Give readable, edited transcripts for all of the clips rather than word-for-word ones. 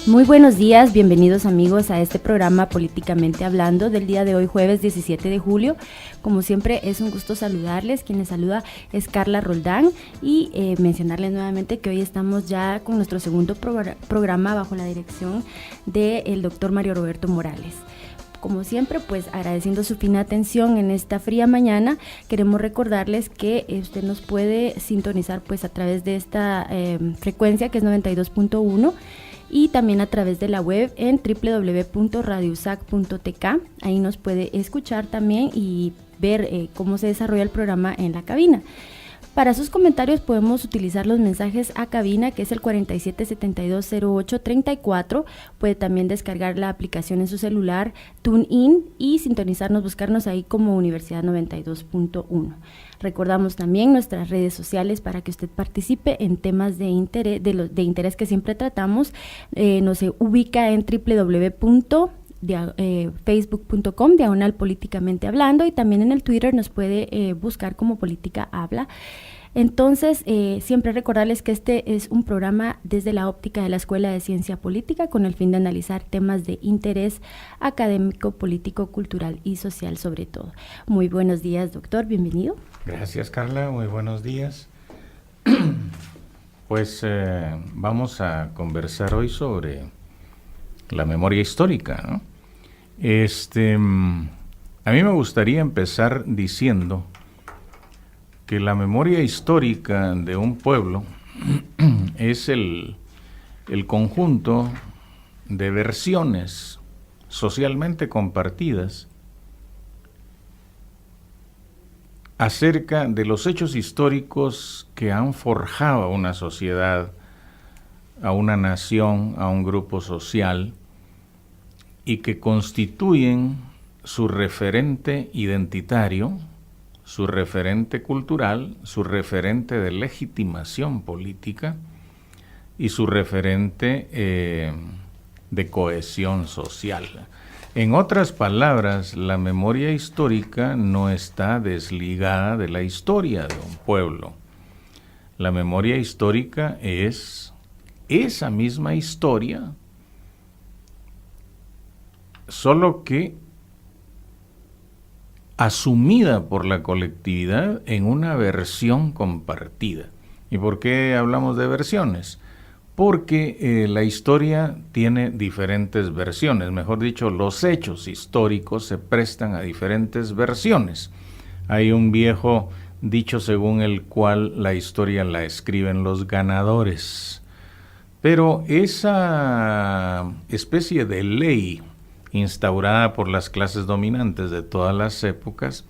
Muy buenos días, bienvenidos amigos a este programa Políticamente Hablando del día de hoy, jueves 17 de julio. Como siempre es un gusto saludarles, quien les saluda es Carla Roldán y mencionarles nuevamente que hoy estamos ya con nuestro segundo programa bajo la dirección del doctor Mario Roberto Morales. Como siempre, pues agradeciendo su fina atención en esta fría mañana, queremos recordarles que usted nos puede sintonizar pues a través de esta frecuencia que es 92.1 y también a través de la web en www.radiousac.tk. Ahí nos puede escuchar también y ver cómo se desarrolla el programa en la cabina. Para sus comentarios podemos utilizar los mensajes a cabina, que es el 47720834. Puede también descargar la aplicación en su celular, TuneIn, y sintonizarnos, buscarnos ahí como Universidad 92.1. Recordamos también nuestras redes sociales para que usted participe en temas de interés que siempre tratamos. Nos ubica en facebook.com/políticamente hablando, y también en el Twitter nos puede buscar como Política Habla. Entonces, siempre recordarles que este es un programa desde la óptica de la Escuela de Ciencia Política con el fin de analizar temas de interés académico, político, cultural y social sobre todo. Muy buenos días, doctor, bienvenido. Gracias, Carla, muy buenos días. Pues vamos a conversar hoy sobre la memoria histórica, ¿no? A mí me gustaría empezar diciendo que la memoria histórica de un pueblo es el conjunto de versiones socialmente compartidas acerca de los hechos históricos que han forjado a una sociedad, a una nación, a un grupo social, y que constituyen su referente identitario, su referente cultural, su referente de legitimación política y su referente de cohesión social. En otras palabras, la memoria histórica no está desligada de la historia de un pueblo. La memoria histórica es esa misma historia, solo que asumida por la colectividad en una versión compartida. ¿Y por qué hablamos de versiones? Porque la historia tiene diferentes versiones, mejor dicho, los hechos históricos se prestan a diferentes versiones. Hay un viejo dicho según el cual la historia la escriben los ganadores, pero esa especie de ley instaurada por las clases dominantes de todas las épocas,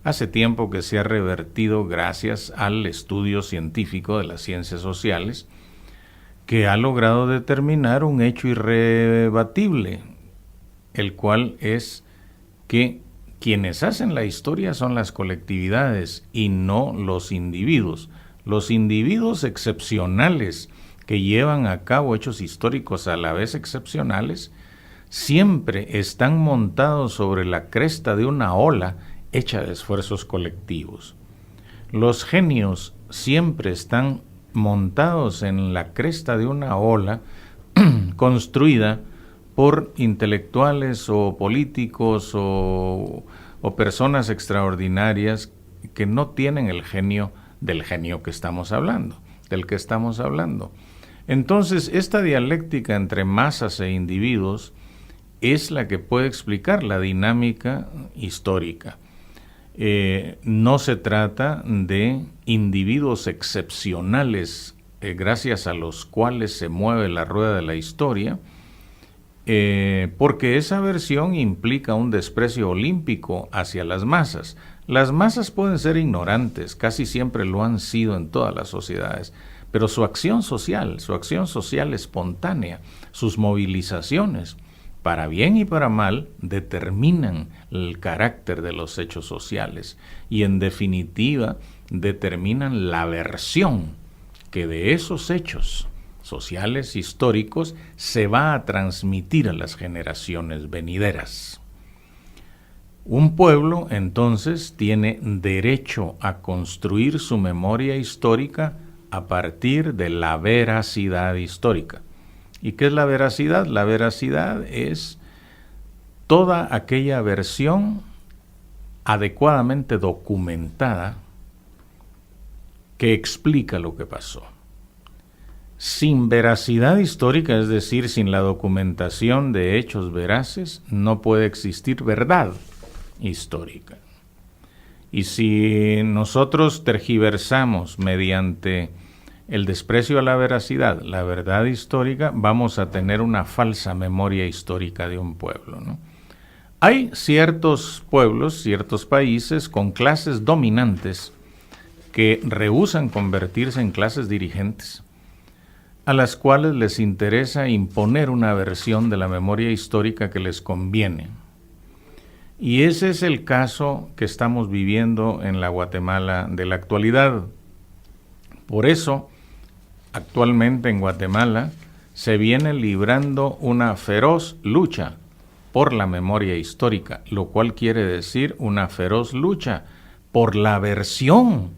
hace tiempo que se ha revertido gracias al estudio científico de las ciencias sociales, que ha logrado determinar un hecho irrebatible, el cual es que quienes hacen la historia son las colectividades y no los individuos. Los individuos excepcionales que llevan a cabo hechos históricos a la vez excepcionales siempre están montados sobre la cresta de una ola hecha de esfuerzos colectivos. Los genios siempre están montados en la cresta de una ola construida por intelectuales o políticos o personas extraordinarias que no tienen el genio del genio que estamos hablando, del que estamos hablando. Entonces, esta dialéctica entre masas e individuos es la que puede explicar la dinámica histórica. No se trata de individuos excepcionales gracias a los cuales se mueve la rueda de la historia, porque esa versión implica un desprecio olímpico hacia las masas. Las masas pueden ser ignorantes, casi siempre lo han sido en todas las sociedades, pero su acción social espontánea, sus movilizaciones, para bien y para mal, determinan el carácter de los hechos sociales y, en definitiva, determinan la versión que de esos hechos sociales históricos se va a transmitir a las generaciones venideras. Un pueblo, entonces, tiene derecho a construir su memoria histórica a partir de la veracidad histórica. ¿Y qué es la veracidad? La veracidad es toda aquella versión adecuadamente documentada que explica lo que pasó. Sin veracidad histórica, es decir, sin la documentación de hechos veraces, no puede existir verdad histórica. Y si nosotros tergiversamos mediante el desprecio a la veracidad, la verdad histórica, vamos a tener una falsa memoria histórica de un pueblo, ¿no? Hay ciertos pueblos, ciertos países con clases dominantes que rehúsan convertirse en clases dirigentes, a las cuales les interesa imponer una versión de la memoria histórica que les conviene. Y ese es el caso que estamos viviendo en la Guatemala de la actualidad. Por eso, actualmente en Guatemala se viene librando una feroz lucha por la memoria histórica, lo cual quiere decir una feroz lucha por la versión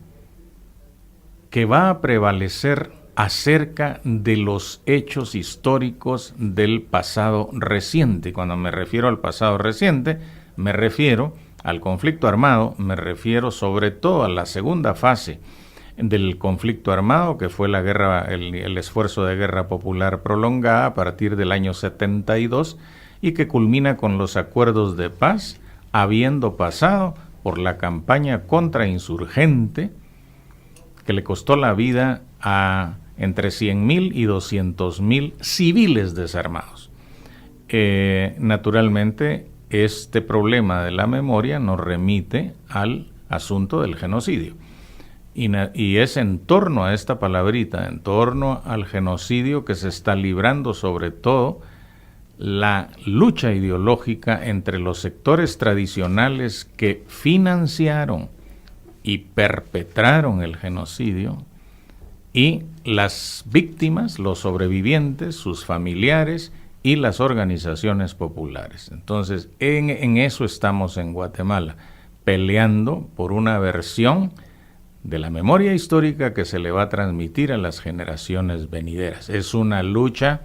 que va a prevalecer acerca de los hechos históricos del pasado reciente. Cuando me refiero al pasado reciente, me refiero al conflicto armado, me refiero sobre todo a la segunda fase del conflicto armado, que fue la guerra, el esfuerzo de guerra popular prolongada a partir del año 72 y que culmina con los acuerdos de paz, habiendo pasado por la campaña contrainsurgente que le costó la vida a entre 100.000 y 200.000 civiles desarmados. Naturalmente, este problema de la memoria nos remite al asunto del genocidio. Y es en torno a esta palabrita, en torno al genocidio, que se está librando sobre todo la lucha ideológica entre los sectores tradicionales que financiaron y perpetraron el genocidio y las víctimas, los sobrevivientes, sus familiares y las organizaciones populares. Entonces, en eso estamos en Guatemala, peleando por una versión de la memoria histórica que se le va a transmitir a las generaciones venideras. Es una lucha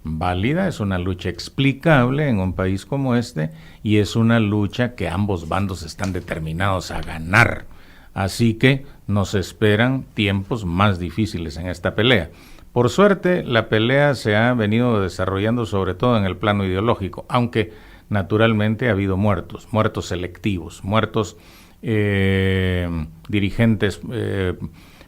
válida, es una lucha explicable en un país como este y es una lucha que ambos bandos están determinados a ganar. Así que nos esperan tiempos más difíciles en esta pelea. Por suerte, la pelea se ha venido desarrollando sobre todo en el plano ideológico, aunque naturalmente ha habido muertos selectivos, muertos dirigentes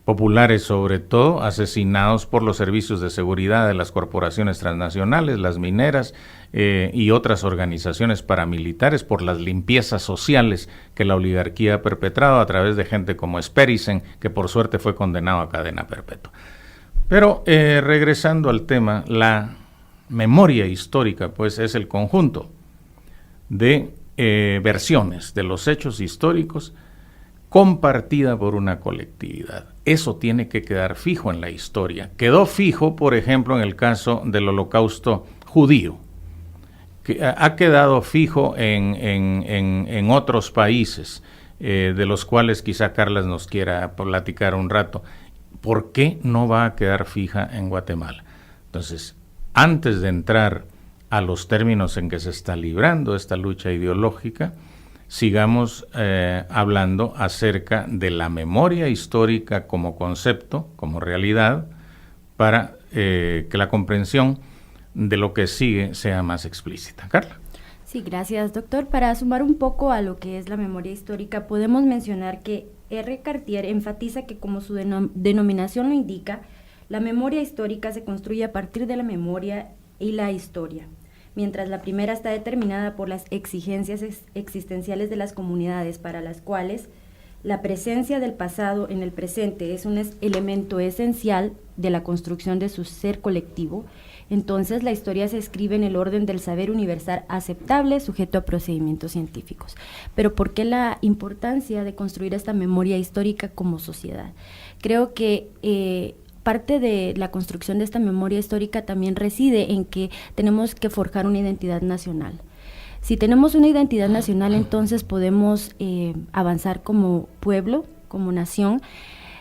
populares sobre todo, asesinados por los servicios de seguridad de las corporaciones transnacionales, las mineras y otras organizaciones paramilitares, por las limpiezas sociales que la oligarquía ha perpetrado a través de gente como Sperisen, que por suerte fue condenado a cadena perpetua. Pero regresando al tema, la memoria histórica pues es el conjunto de versiones de los hechos históricos compartida por una colectividad. Eso tiene que quedar fijo en la historia. Quedó fijo, por ejemplo, en el caso del Holocausto judío, que ha quedado fijo en otros países, de los cuales quizá Carlas nos quiera platicar un rato. ¿Por qué no va a quedar fija en Guatemala? Entonces, antes de entrar a los términos en que se está librando esta lucha ideológica, sigamos hablando acerca de la memoria histórica como concepto, como realidad, para que la comprensión de lo que sigue sea más explícita. Carla. Sí, gracias, doctor. Para sumar un poco a lo que es la memoria histórica, podemos mencionar que R. Cartier enfatiza que, como su denominación lo indica, la memoria histórica se construye a partir de la memoria y la historia. Mientras la primera está determinada por las exigencias existenciales de las comunidades para las cuales la presencia del pasado en el presente es un elemento esencial de la construcción de su ser colectivo, entonces la historia se escribe en el orden del saber universal aceptable sujeto a procedimientos científicos. Pero ¿por qué la importancia de construir esta memoria histórica como sociedad? Creo que parte de la construcción de esta memoria histórica también reside en que tenemos que forjar una identidad nacional. Si tenemos una identidad nacional, entonces podemos avanzar como pueblo, como nación,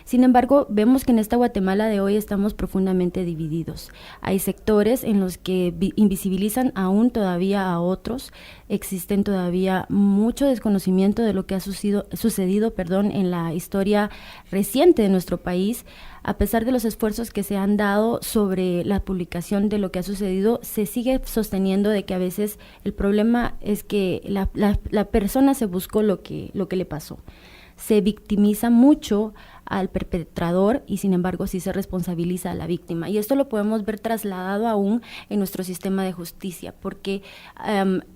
Sin embargo, vemos que en esta Guatemala de hoy estamos profundamente divididos. Hay sectores en los que invisibilizan aún todavía a otros, existen todavía mucho desconocimiento de lo que ha sucedido en la historia reciente de nuestro país. A pesar de los esfuerzos que se han dado sobre la publicación de lo que ha sucedido, se sigue sosteniendo de que a veces el problema es que la persona se buscó lo que le pasó. Se victimiza mucho al perpetrador y sin embargo sí se responsabiliza a la víctima. Y esto lo podemos ver trasladado aún en nuestro sistema de justicia, porque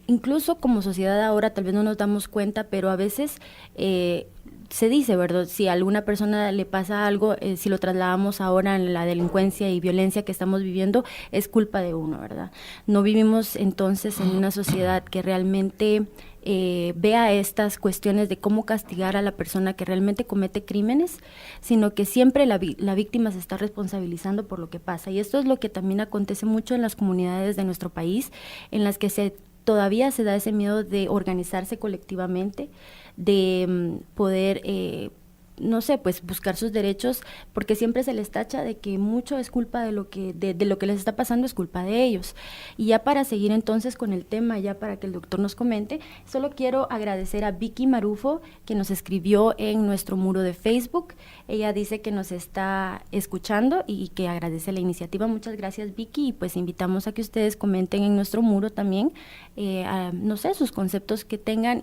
incluso como sociedad ahora tal vez no nos damos cuenta, pero a veces se dice, ¿verdad? Si a alguna persona le pasa algo, si lo trasladamos ahora en la delincuencia y violencia que estamos viviendo, es culpa de uno, ¿verdad? No vivimos entonces en una sociedad que realmente vea estas cuestiones de cómo castigar a la persona que realmente comete crímenes, sino que siempre la víctima se está responsabilizando por lo que pasa. Y esto es lo que también acontece mucho en las comunidades de nuestro país, en las que todavía se da ese miedo de organizarse colectivamente, de poder pues buscar sus derechos, porque siempre se les tacha de que mucho es culpa de lo que les está pasando, es culpa de ellos. Y ya para seguir entonces con el tema, ya para que el doctor nos comente, solo quiero agradecer a Vicky Marufo, que nos escribió en nuestro muro de Facebook. Ella dice que nos está escuchando y que agradece la iniciativa. Muchas gracias, Vicky, y pues invitamos a que ustedes comenten en nuestro muro también, sus conceptos que tengan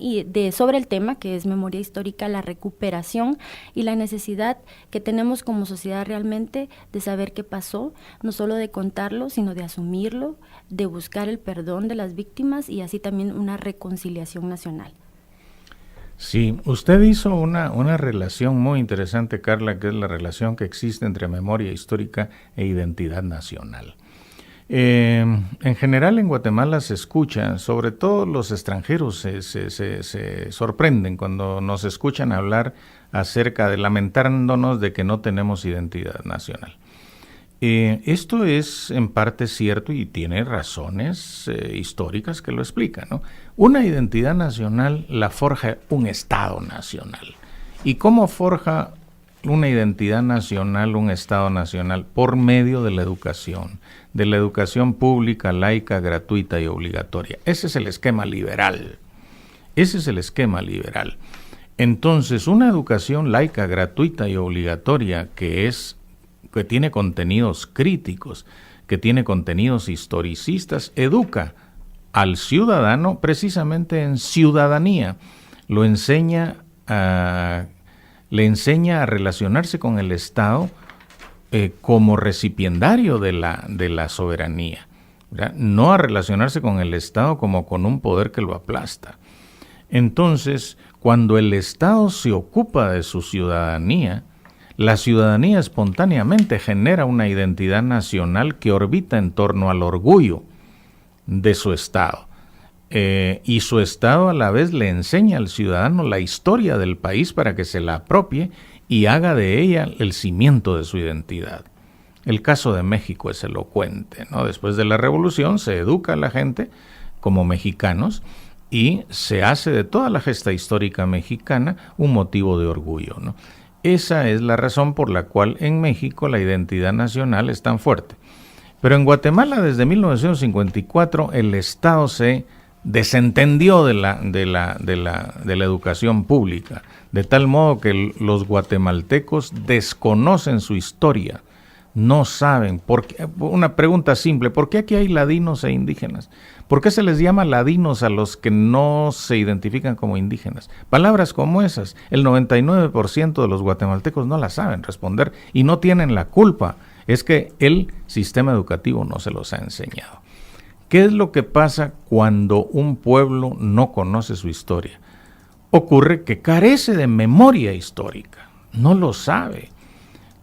sobre el tema, que es memoria histórica, la recuperación y la necesidad que tenemos como sociedad realmente de saber qué pasó, no solo de contarlo, sino de asumirlo, de buscar el perdón de las víctimas y así también una reconciliación nacional. Sí, usted hizo una relación muy interesante, Carla, que es la relación que existe entre memoria histórica e identidad nacional. En general en Guatemala se escucha, sobre todo los extranjeros se sorprenden cuando nos escuchan hablar acerca de lamentándonos de que no tenemos identidad nacional. Esto es en parte cierto y tiene razones históricas que lo explican, ¿no? Una identidad nacional la forja un Estado nacional. ¿Y cómo forja una identidad nacional, un Estado nacional? Por medio de la educación pública, laica, gratuita y obligatoria. Ese es el esquema liberal. Entonces, una educación laica, gratuita y obligatoria que tiene contenidos críticos, que tiene contenidos historicistas, educa al ciudadano precisamente en ciudadanía. Le enseña a relacionarse con el Estado como recipiendario de la soberanía, ¿verdad? No a relacionarse con el Estado como con un poder que lo aplasta. Entonces, cuando el Estado se ocupa de su ciudadanía, la ciudadanía espontáneamente genera una identidad nacional que orbita en torno al orgullo de su Estado. Y su Estado a la vez le enseña al ciudadano la historia del país para que se la apropie y haga de ella el cimiento de su identidad. El caso de México es elocuente, ¿no? Después de la Revolución se educa a la gente como mexicanos y se hace de toda la gesta histórica mexicana un motivo de orgullo, ¿no? Esa es la razón por la cual en México la identidad nacional es tan fuerte. Pero en Guatemala desde 1954 el Estado se desentendió de la educación pública, de tal modo que los guatemaltecos desconocen su historia, no saben. Una pregunta simple: ¿por qué aquí hay ladinos e indígenas? ¿Por qué se les llama ladinos a los que no se identifican como indígenas? Palabras como esas, el 99% de los guatemaltecos no las saben responder y no tienen la culpa. Es que el sistema educativo no se los ha enseñado. ¿Qué es lo que pasa cuando un pueblo no conoce su historia? Ocurre que carece de memoria histórica, no lo sabe,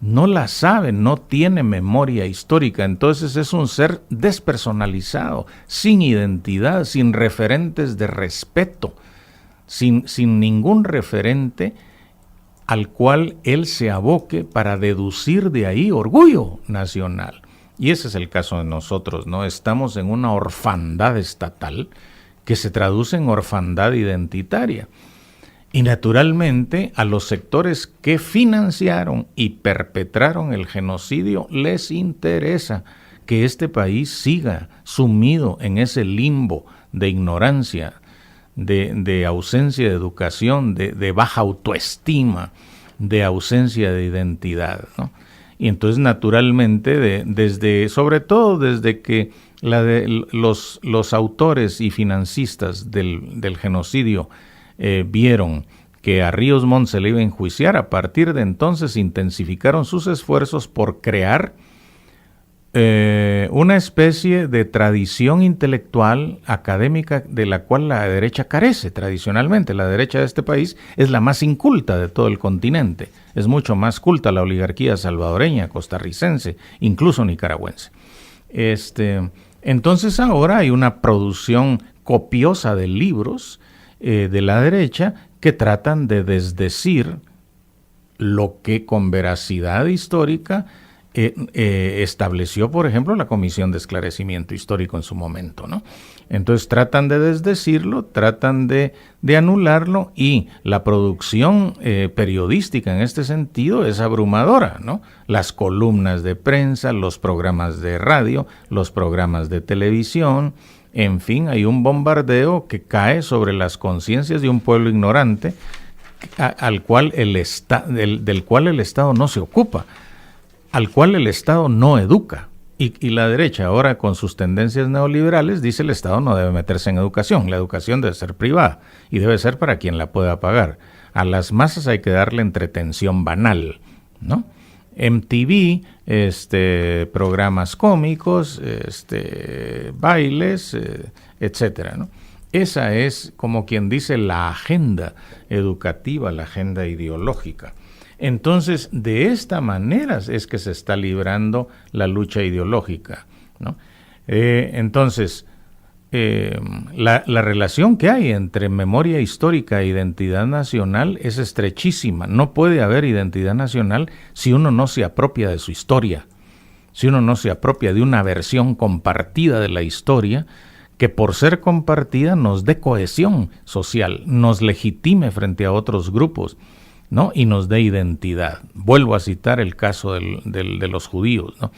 no la sabe, no tiene memoria histórica. Entonces es un ser despersonalizado, sin identidad, sin referentes de respeto, sin ningún referente al cual él se aboque para deducir de ahí orgullo nacional. Y ese es el caso de nosotros, ¿no? Estamos en una orfandad estatal que se traduce en orfandad identitaria. Y naturalmente a los sectores que financiaron y perpetraron el genocidio les interesa que este país siga sumido en ese limbo de ignorancia, de ausencia de educación, de baja autoestima, de ausencia de identidad, ¿no? Y entonces naturalmente, sobre todo desde que los autores y financistas del genocidio vieron que a Ríos Montt se le iba a enjuiciar, a partir de entonces intensificaron sus esfuerzos por crear una especie de tradición intelectual académica de la cual la derecha carece tradicionalmente. La derecha de este país es la más inculta de todo el continente. Es mucho más culta la oligarquía salvadoreña, costarricense, incluso nicaragüense. Entonces ahora hay una producción copiosa de libros de la derecha que tratan de desdecir lo que con veracidad histórica estableció, por ejemplo, la Comisión de Esclarecimiento Histórico en su momento, ¿no? Entonces tratan de desdecirlo, tratan de anularlo, y la producción periodística en este sentido es abrumadora, ¿no? Las columnas de prensa, los programas de radio, los programas de televisión, en fin, hay un bombardeo que cae sobre las conciencias de un pueblo ignorante del cual el Estado no se ocupa, al cual el Estado no educa. Y la derecha ahora, con sus tendencias neoliberales, dice el Estado no debe meterse en educación. La educación debe ser privada y debe ser para quien la pueda pagar. A las masas hay que darle entretención banal, ¿no? MTV, programas cómicos, bailes, etcétera, ¿no? Esa es, como quien dice, la agenda educativa, la agenda ideológica. Entonces, de esta manera es que se está librando la lucha ideológica, ¿no? La relación que hay entre memoria histórica e identidad nacional es estrechísima. No puede haber identidad nacional si uno no se apropia de su historia, si uno no se apropia de una versión compartida de la historia, que por ser compartida nos dé cohesión social, nos legitime frente a otros grupos, ¿no? Y nos dé identidad. Vuelvo a citar el caso de los judíos, ¿no?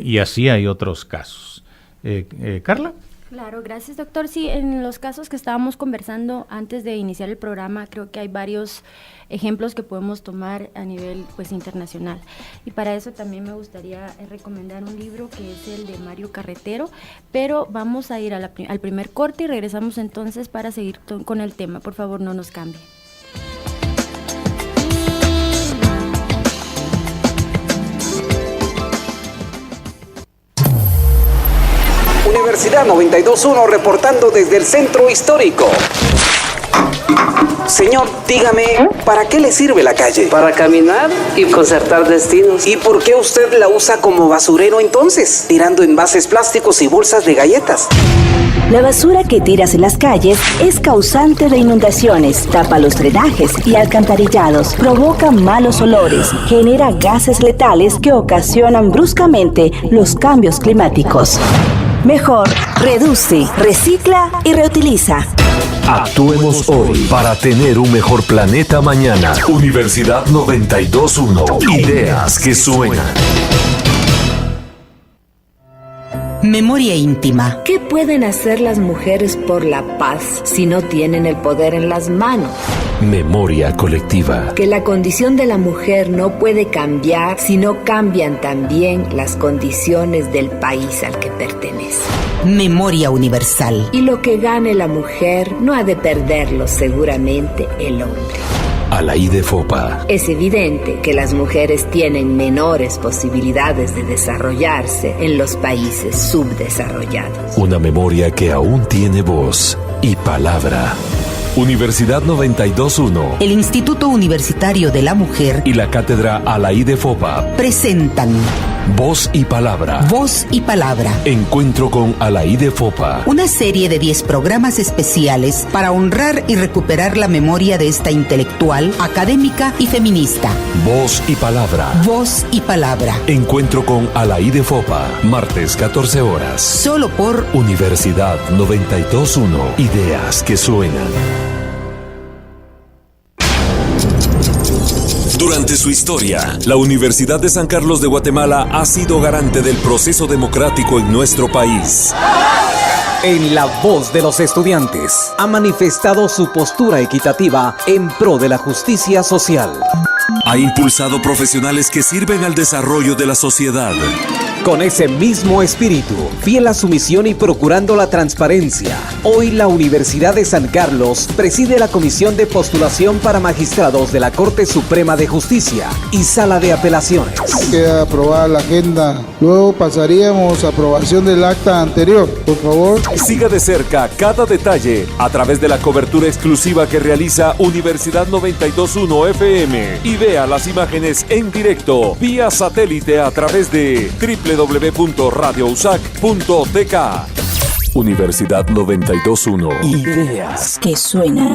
Y así hay otros casos. ¿Carla? Claro, gracias, doctor. Sí, en los casos que estábamos conversando antes de iniciar el programa, creo que hay varios ejemplos que podemos tomar a nivel internacional. Y para eso también me gustaría recomendar un libro que es el de Mario Carretero, pero vamos a ir al primer corte y regresamos entonces para seguir con el tema. Por favor, no nos cambie. Universidad 92.1 reportando desde el centro histórico. Señor, dígame, ¿para qué le sirve la calle? Para caminar y concertar destinos. ¿Y por qué usted la usa como basurero entonces? Tirando envases plásticos y bolsas de galletas. La basura que tiras en las calles es causante de inundaciones, tapa los drenajes y alcantarillados, provoca malos olores, genera gases letales que ocasionan bruscamente los cambios climáticos. Mejor, reduce, recicla y reutiliza. Actuemos hoy para tener un mejor planeta mañana. Universidad 92.1. Ideas que suenan. Memoria íntima. ¿Qué pueden hacer las mujeres por la paz si no tienen el poder en las manos? Memoria colectiva. Que la condición de la mujer no puede cambiar si no cambian también las condiciones del país al que pertenece. Memoria universal. Y lo que gane la mujer no ha de perderlo seguramente el hombre. Alaide Fopa. Es evidente que las mujeres tienen menores posibilidades de desarrollarse en los países subdesarrollados. Una memoria que aún tiene voz y palabra. Universidad 92.1. El Instituto Universitario de la Mujer y la Cátedra Alaide Fopa presentan Voz y Palabra. Voz y Palabra. Encuentro con Alaide Fopa. Una serie de 10 programas especiales para honrar y recuperar la memoria de esta intelectual, académica y feminista. Voz y Palabra. Voz y Palabra. Encuentro con Alaide Fopa. Martes 14 horas. Solo por Universidad 92.1. Ideas que suenan. Durante su historia, la Universidad de San Carlos de Guatemala ha sido garante del proceso democrático en nuestro país. En la voz de los estudiantes, ha manifestado su postura equitativa en pro de la justicia social. Ha impulsado profesionales que sirven al desarrollo de la sociedad. Con ese mismo espíritu, fiel a su misión y procurando la transparencia, hoy la Universidad de San Carlos preside la Comisión de Postulación para Magistrados de la Corte Suprema de Justicia y Sala de Apelaciones. Queda aprobada la agenda. Luego pasaríamos a aprobación del acta anterior, por favor. Siga de cerca cada detalle a través de la cobertura exclusiva que realiza Universidad 92.1 FM y vea las imágenes en directo vía satélite a través de www.radiousac.tk. Universidad 92.1. Ideas que suenan.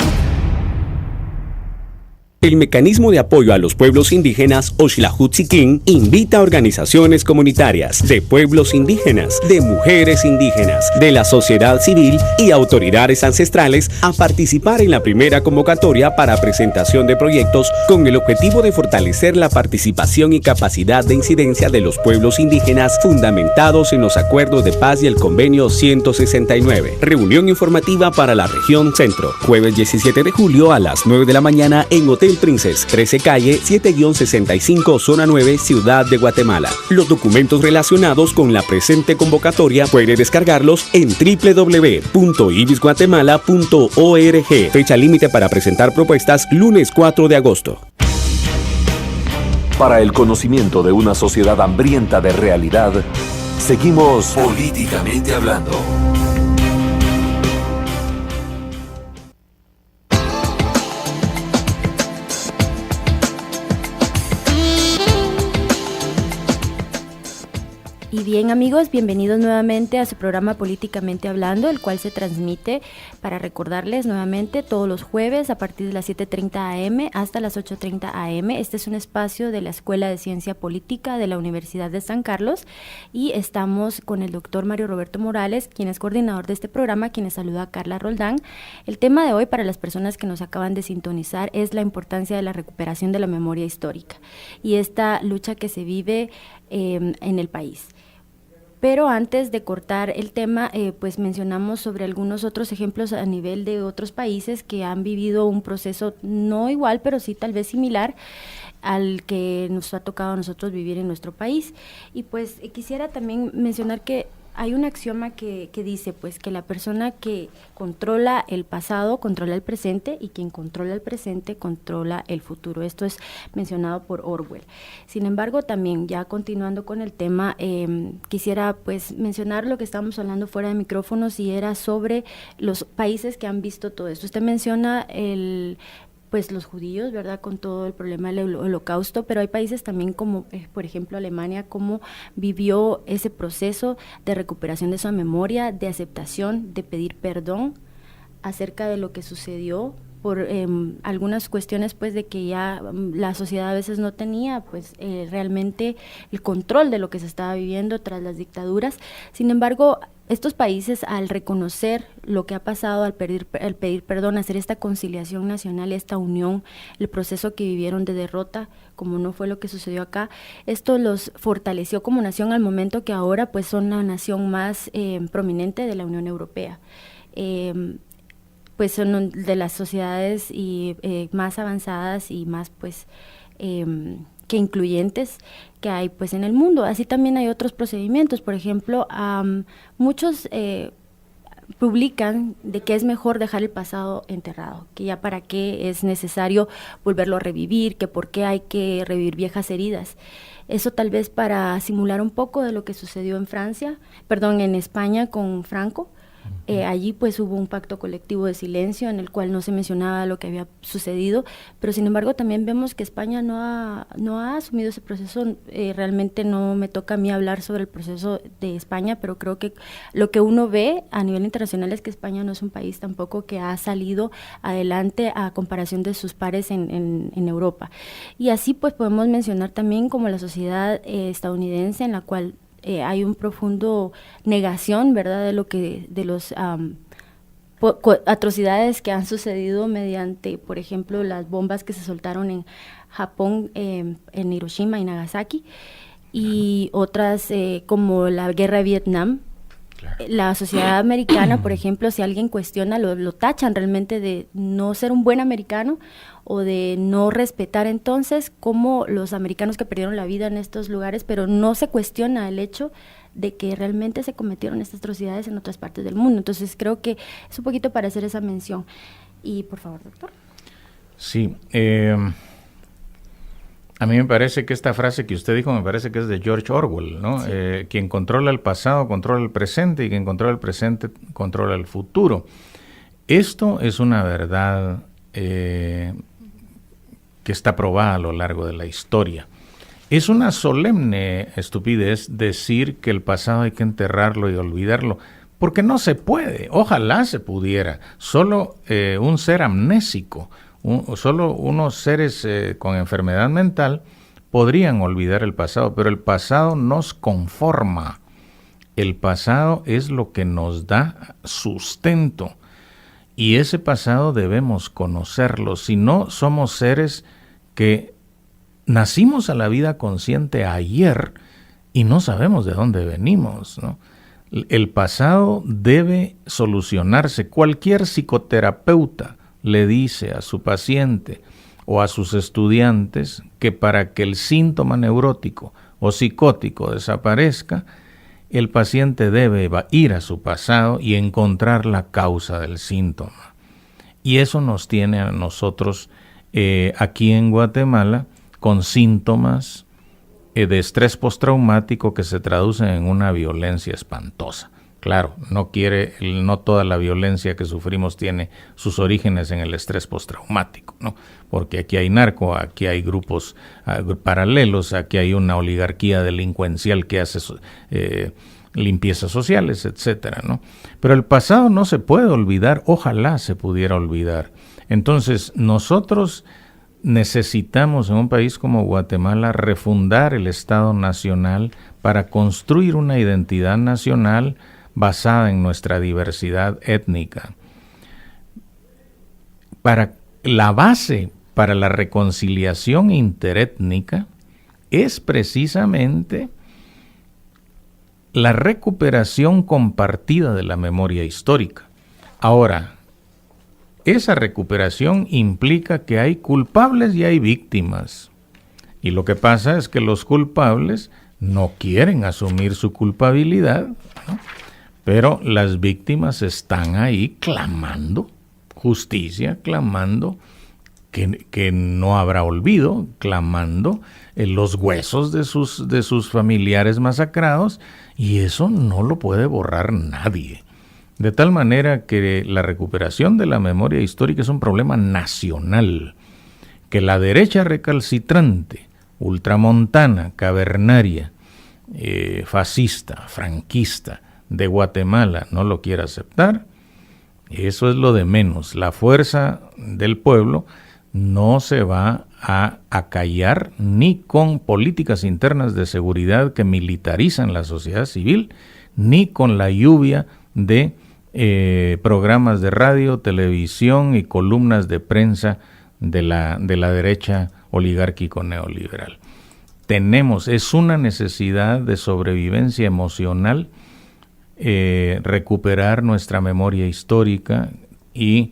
El Mecanismo de Apoyo a los Pueblos Indígenas Oxlajutziclin invita a organizaciones comunitarias de pueblos indígenas, de mujeres indígenas, de la sociedad civil y autoridades ancestrales a participar en la primera convocatoria para presentación de proyectos con el objetivo de fortalecer la participación y capacidad de incidencia de los pueblos indígenas fundamentados en los acuerdos de paz y el convenio 169. Reunión informativa para la región centro, jueves 17 de julio a las 9 de la mañana en Hotel Princess, 13 calle 7-65, zona 9, Ciudad de Guatemala. Los documentos relacionados con la presente convocatoria puede descargarlos en www.ibisguatemala.org. Fecha límite para presentar propuestas lunes 4 de agosto. Para el conocimiento de una sociedad hambrienta de realidad, seguimos Políticamente Hablando. Y bien, amigos, bienvenidos nuevamente a su programa Políticamente Hablando, el cual se transmite, para recordarles nuevamente, todos los jueves a partir de las 7:30 am hasta las 8:30 am. Este es un espacio de la Escuela de Ciencia Política de la Universidad de San Carlos y estamos con el doctor Mario Roberto Morales, quien es coordinador de este programa, quien les saluda a Carla Roldán. El tema de hoy, para las personas que nos acaban de sintonizar, es la importancia de la recuperación de la memoria histórica y esta lucha que se vive en el país. Pero antes de cortar el tema, pues mencionamos sobre algunos otros ejemplos a nivel de otros países que han vivido un proceso no igual, pero sí tal vez similar al que nos ha tocado a nosotros vivir en nuestro país. Y pues quisiera también mencionar que hay un axioma que dice pues que la persona que controla el pasado controla el presente y quien controla el presente controla el futuro. Esto es mencionado por Orwell. Sin embargo, también ya continuando con el tema, quisiera pues mencionar lo que estábamos hablando fuera de micrófonos y era sobre los países que han visto todo esto. Usted menciona pues los judíos, ¿verdad?, con todo el problema del holocausto, pero hay países también como, por ejemplo, Alemania, cómo vivió ese proceso de recuperación de su memoria, de aceptación, de pedir perdón acerca de lo que sucedió por algunas cuestiones pues de que ya la sociedad a veces no tenía pues realmente el control de lo que se estaba viviendo tras las dictaduras. Sin embargo, estos países, al reconocer lo que ha pasado, al pedir perdón, hacer esta conciliación nacional, esta unión, el proceso que vivieron de derrota, como no fue lo que sucedió acá, esto los fortaleció como nación al momento que ahora pues son la nación más prominente de la Unión Europea. Pues son de las sociedades más avanzadas y más pues que incluyentes que hay pues en el mundo. Así también hay otros procedimientos, por ejemplo, muchos publican de que es mejor dejar el pasado enterrado, que ya para qué es necesario volverlo a revivir, que por qué hay que revivir viejas heridas. Eso tal vez para simular un poco de lo que sucedió en España con Franco. Allí pues hubo un pacto colectivo de silencio en el cual no se mencionaba lo que había sucedido, pero sin embargo también vemos que España no ha asumido ese proceso. Realmente no me toca a mí hablar sobre el proceso de España, pero creo que lo que uno ve a nivel internacional es que España no es un país tampoco que ha salido adelante a comparación de sus pares en Europa. Y así pues podemos mencionar también como la sociedad estadounidense, en la cual hay un profundo negación, ¿verdad?, de los atrocidades que han sucedido mediante, por ejemplo, las bombas que se soltaron en Japón en Hiroshima y Nagasaki, y otras como la guerra de Vietnam. La sociedad americana, por ejemplo, si alguien cuestiona, lo tachan realmente de no ser un buen americano o de no respetar entonces como los americanos que perdieron la vida en estos lugares, pero no se cuestiona el hecho de que realmente se cometieron estas atrocidades en otras partes del mundo. Entonces creo que es un poquito para hacer esa mención. Y por favor, doctor. Sí, a mí me parece que esta frase que usted dijo me parece que es de George Orwell, ¿no? Sí. Quien controla el pasado controla el presente y quien controla el presente controla el futuro. Esto es una verdad que está probada a lo largo de la historia. Es una solemne estupidez decir que el pasado hay que enterrarlo y olvidarlo, porque no se puede. Ojalá se pudiera. Solo un ser amnésico, solo unos seres con enfermedad mental podrían olvidar el pasado, pero el pasado nos conforma. El pasado es lo que nos da sustento y ese pasado debemos conocerlo. Si no, somos seres que nacimos a la vida consciente ayer y no sabemos de dónde venimos, ¿no? El pasado debe solucionarse. Cualquier psicoterapeuta le dice a su paciente o a sus estudiantes que para que el síntoma neurótico o psicótico desaparezca, el paciente debe ir a su pasado y encontrar la causa del síntoma. Y eso nos tiene a nosotros aquí en Guatemala con síntomas de estrés postraumático que se traducen en una violencia espantosa. Claro, no toda la violencia que sufrimos tiene sus orígenes en el estrés postraumático, ¿no? Porque aquí hay narco, aquí hay grupos paralelos, aquí hay una oligarquía delincuencial que hace limpiezas sociales, etcétera, ¿no? Pero el pasado no se puede olvidar, ojalá se pudiera olvidar. Entonces, nosotros necesitamos en un país como Guatemala refundar el Estado Nacional para construir una identidad nacional basada en nuestra diversidad étnica. Para la base para la reconciliación interétnica es precisamente la recuperación compartida de la memoria histórica. Ahora, esa recuperación implica que hay culpables y hay víctimas. Y lo que pasa es que los culpables no quieren asumir su culpabilidad, ¿no? Pero las víctimas están ahí clamando justicia, clamando que no habrá olvido, clamando los huesos de sus familiares masacrados, y eso no lo puede borrar nadie. De tal manera que la recuperación de la memoria histórica es un problema nacional, que la derecha recalcitrante, ultramontana, cavernaria, fascista, franquista de Guatemala no lo quiere aceptar, eso es lo de menos. La fuerza del pueblo no se va a acallar ni con políticas internas de seguridad que militarizan la sociedad civil, ni con la lluvia de programas de radio, televisión y columnas de prensa de la derecha oligárquico neoliberal. Es una necesidad de sobrevivencia emocional recuperar nuestra memoria histórica y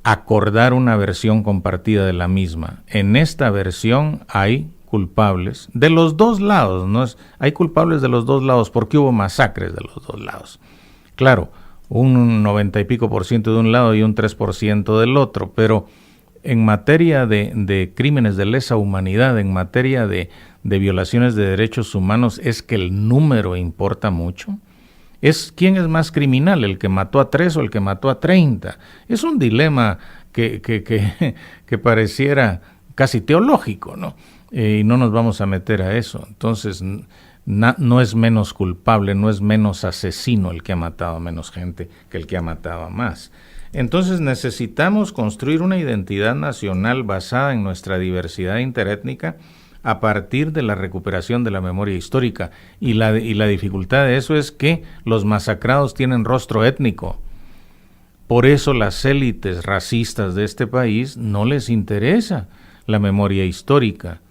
acordar una versión compartida de la misma. En esta versión hay culpables de los dos lados, hay culpables de los dos lados porque hubo masacres de los dos lados. Claro, un 90 y pico % de un lado y un 3% del otro, pero en materia de crímenes de lesa humanidad, en materia de violaciones de derechos humanos, es que el número importa mucho. ¿Quién es más criminal, el que mató a 3 o el que mató a 30? Es un dilema que pareciera casi teológico, ¿no? Y no nos vamos a meter a eso. Entonces, no es menos culpable, no es menos asesino el que ha matado a menos gente que el que ha matado a más. Entonces necesitamos construir una identidad nacional basada en nuestra diversidad interétnica a partir de la recuperación de la memoria histórica. Y la dificultad de eso es que los masacrados tienen rostro étnico. Por eso las élites racistas de este país no les interesa la memoria histórica,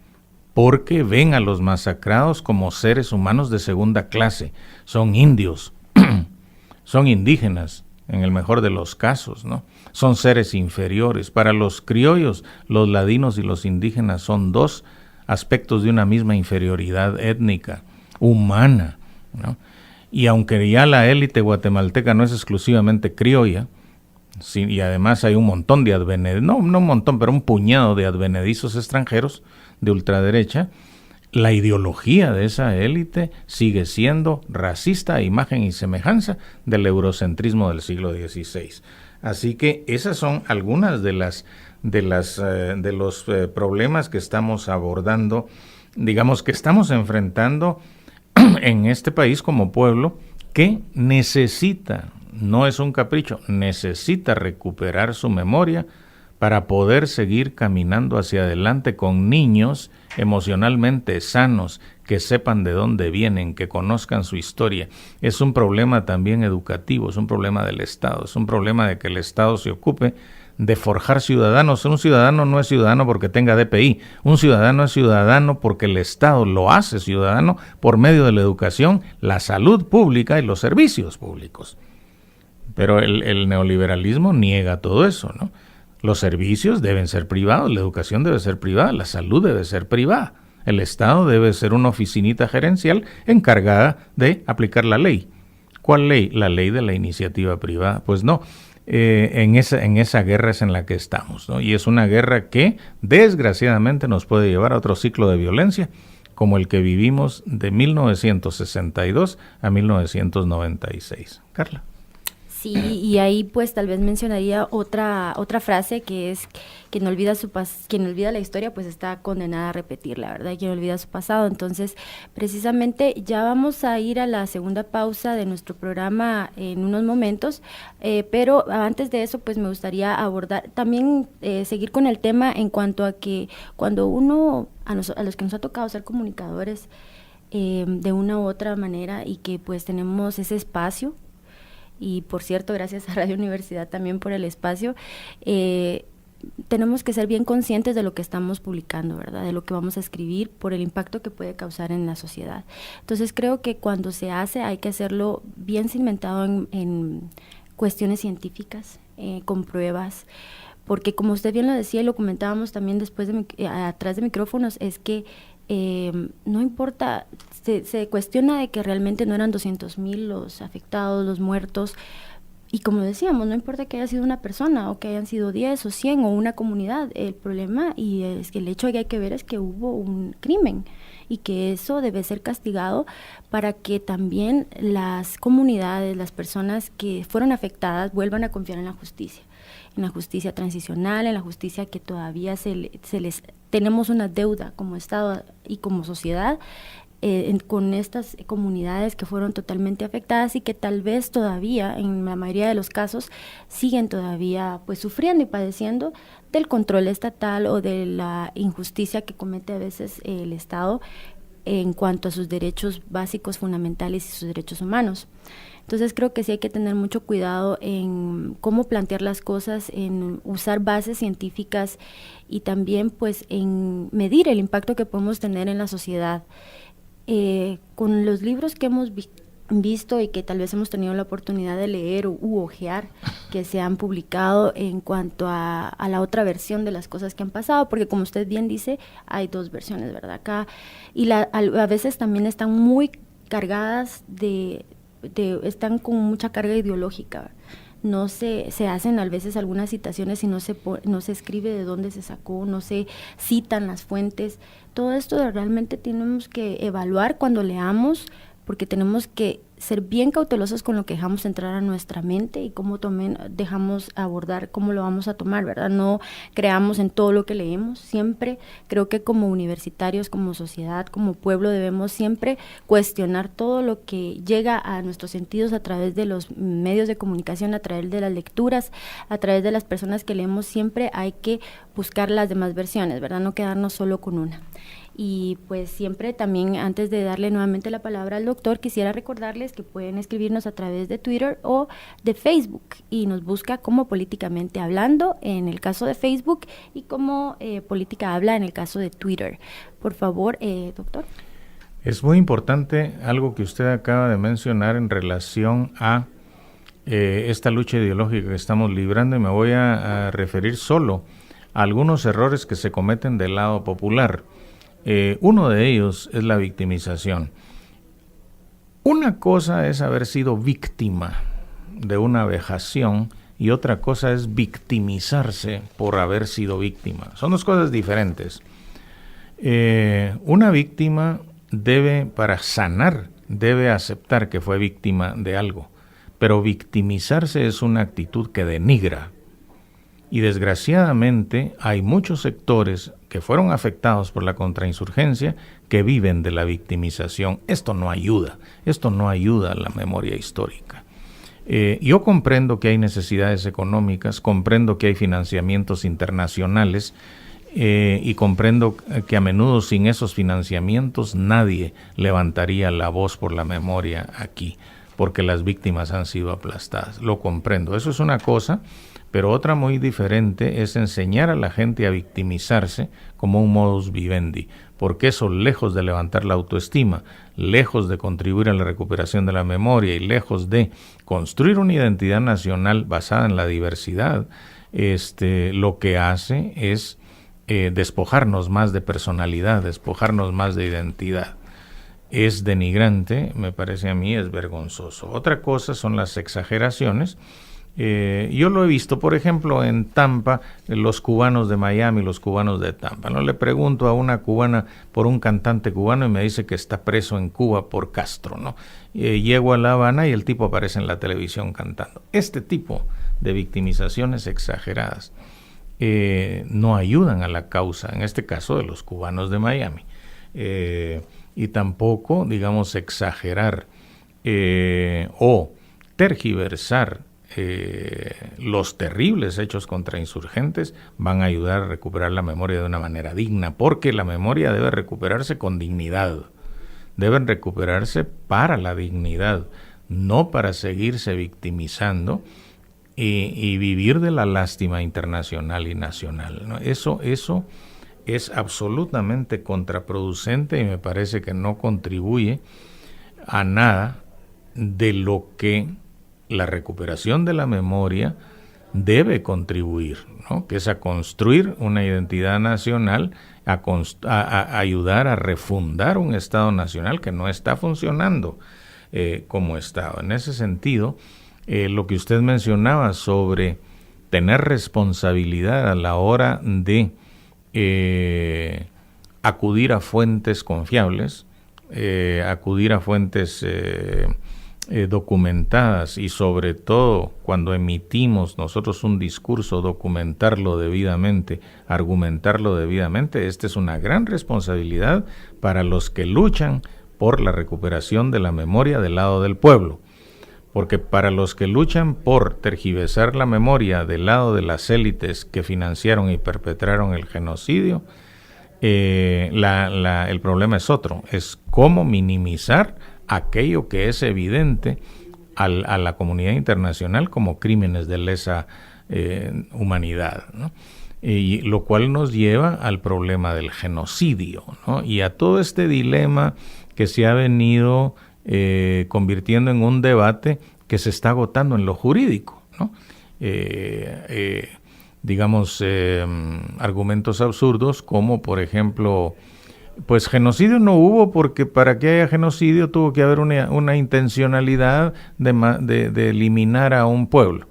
porque ven a los masacrados como seres humanos de segunda clase. Son indios, son indígenas, en el mejor de los casos, ¿no? Son seres inferiores. Para los criollos, los ladinos y los indígenas son dos aspectos de una misma inferioridad étnica, humana, ¿no? Y aunque ya la élite guatemalteca no es exclusivamente criolla, sí, y además hay un montón de no un montón, pero un puñado de advenedizos extranjeros de ultraderecha, la ideología de esa élite sigue siendo racista a imagen y semejanza del eurocentrismo del siglo XVI. Así que esas son algunas de los problemas que estamos abordando, digamos que estamos enfrentando en este país como pueblo, que necesita, no es un capricho, necesita recuperar su memoria para poder seguir caminando hacia adelante con niños emocionalmente sanos, que sepan de dónde vienen, que conozcan su historia. Es un problema también educativo, es un problema del Estado, es un problema de que el Estado se ocupe de forjar ciudadanos. Un ciudadano no es ciudadano porque tenga DPI, un ciudadano es ciudadano porque el Estado lo hace ciudadano por medio de la educación, la salud pública y los servicios públicos. Pero el neoliberalismo niega todo eso, ¿no? Los servicios deben ser privados, la educación debe ser privada, la salud debe ser privada. El Estado debe ser una oficinita gerencial encargada de aplicar la ley. ¿Cuál ley? La ley de la iniciativa privada. Pues no, en esa guerra es en la que estamos, ¿no? Y es una guerra que desgraciadamente nos puede llevar a otro ciclo de violencia, como el que vivimos de 1962 a 1996. Carla. Sí, y ahí pues tal vez mencionaría otra frase que es: quien olvida quien olvida la historia pues está condenada a repetirla, ¿verdad? Quien olvida su pasado. Entonces, precisamente ya vamos a ir a la segunda pausa de nuestro programa en unos momentos, pero antes de eso pues me gustaría abordar, también seguir con el tema en cuanto a que cuando uno, a los que nos ha tocado ser comunicadores de una u otra manera, y que pues tenemos ese espacio, y por cierto, gracias a Radio Universidad también por el espacio, tenemos que ser bien conscientes de lo que estamos publicando, ¿verdad? De lo que vamos a escribir, por el impacto que puede causar en la sociedad. Entonces creo que cuando se hace hay que hacerlo bien cimentado en cuestiones científicas, con pruebas, porque como usted bien lo decía y lo comentábamos también después atrás de micrófonos, es que no importa, se cuestiona de que realmente no eran 200,000 los afectados, los muertos, y como decíamos, no importa que haya sido una persona o que hayan sido 10 o 100 o una comunidad, el problema y es que el hecho que hay que ver es que hubo un crimen y que eso debe ser castigado para que también las comunidades, las personas que fueron afectadas vuelvan a confiar en la justicia transicional, en la justicia que todavía se les tenemos una deuda como Estado y como sociedad con estas comunidades que fueron totalmente afectadas y que tal vez todavía, en la mayoría de los casos, siguen todavía pues sufriendo y padeciendo del control estatal o de la injusticia que comete a veces el Estado en cuanto a sus derechos básicos fundamentales y sus derechos humanos. Entonces creo que sí hay que tener mucho cuidado en cómo plantear las cosas, en usar bases científicas y también pues en medir el impacto que podemos tener en la sociedad. Con los libros que hemos visto y que tal vez hemos tenido la oportunidad de leer u ojear, que se han publicado en cuanto a la otra versión de las cosas que han pasado, porque como usted bien dice, hay dos versiones, ¿verdad? Acá, y a veces también están muy cargadas están con mucha carga ideológica. No se hacen a veces algunas citaciones y no se escribe de dónde se sacó, no se citan las fuentes. Todo esto realmente tenemos que evaluar cuando leamos, porque tenemos que ser bien cautelosos con lo que dejamos entrar a nuestra mente y cómo dejamos abordar, cómo lo vamos a tomar, ¿verdad? No creamos en todo lo que leemos. Siempre creo que como universitarios, como sociedad, como pueblo, debemos siempre cuestionar todo lo que llega a nuestros sentidos a través de los medios de comunicación, a través de las lecturas, a través de las personas que leemos. Siempre hay que buscar las demás versiones, ¿verdad? No quedarnos solo con una. Y pues siempre también, antes de darle nuevamente la palabra al doctor, quisiera recordarles que pueden escribirnos a través de Twitter o de Facebook y nos busca como Políticamente Hablando en el caso de Facebook y como Política Habla en el caso de Twitter. Por favor, doctor. Es muy importante algo que usted acaba de mencionar en relación a esta lucha ideológica que estamos librando, y me voy a referir solo a algunos errores que se cometen del lado popular. Uno de ellos es la victimización. Una cosa es haber sido víctima de una vejación y otra cosa es victimizarse por haber sido víctima. Son dos cosas diferentes. Una víctima para sanar, debe aceptar que fue víctima de algo, pero victimizarse es una actitud que denigra. Y desgraciadamente hay muchos sectores que fueron afectados por la contrainsurgencia que viven de la victimización. Esto no ayuda a la memoria histórica. Yo comprendo que hay necesidades económicas, comprendo que hay financiamientos internacionales y comprendo que a menudo sin esos financiamientos nadie levantaría la voz por la memoria aquí, porque las víctimas han sido aplastadas. Lo comprendo, eso es una cosa. Pero otra muy diferente es enseñar a la gente a victimizarse como un modus vivendi, porque eso, lejos de levantar la autoestima, lejos de contribuir a la recuperación de la memoria y lejos de construir una identidad nacional basada en la diversidad, lo que hace es despojarnos más de personalidad, despojarnos más de identidad. Es denigrante, me parece a mí, es vergonzoso. Otra cosa son las exageraciones. Yo lo he visto, por ejemplo, en Tampa, los cubanos de Miami, los cubanos de Tampa. No le pregunto a una cubana por un cantante cubano y me dice que está preso en Cuba por Castro, ¿no? Llego a La Habana y el tipo aparece en la televisión cantando. Este tipo de victimizaciones exageradas no ayudan a la causa, en este caso de los cubanos de Miami. Y tampoco, digamos, exagerar o tergiversar los terribles hechos contra insurgentes van a ayudar a recuperar la memoria de una manera digna, porque la memoria debe recuperarse con dignidad, deben recuperarse para la dignidad, no para seguirse victimizando y vivir de la lástima internacional y nacional, ¿no? Eso es absolutamente contraproducente y me parece que no contribuye a nada de lo que la recuperación de la memoria debe contribuir, ¿no? Que es a construir una identidad nacional, a ayudar a refundar un Estado nacional que no está funcionando como Estado. En ese sentido, lo que usted mencionaba sobre tener responsabilidad a la hora de acudir a fuentes confiables, acudir a fuentes documentadas y sobre todo cuando emitimos nosotros un discurso, documentarlo debidamente, argumentarlo debidamente. Esta es una gran responsabilidad para los que luchan por la recuperación de la memoria del lado del pueblo, porque para los que luchan por tergiversar la memoria del lado de las élites que financiaron y perpetraron el genocidio, el problema es otro, es cómo minimizar aquello que es evidente a la comunidad internacional como crímenes de lesa humanidad, ¿no? Y lo cual nos lleva al problema del genocidio, ¿no? Y a todo este dilema que se ha venido convirtiendo en un debate que se está agotando en lo jurídico, ¿no? Argumentos absurdos como, por ejemplo, pues genocidio no hubo porque para que haya genocidio tuvo que haber una intencionalidad de eliminar a un pueblo.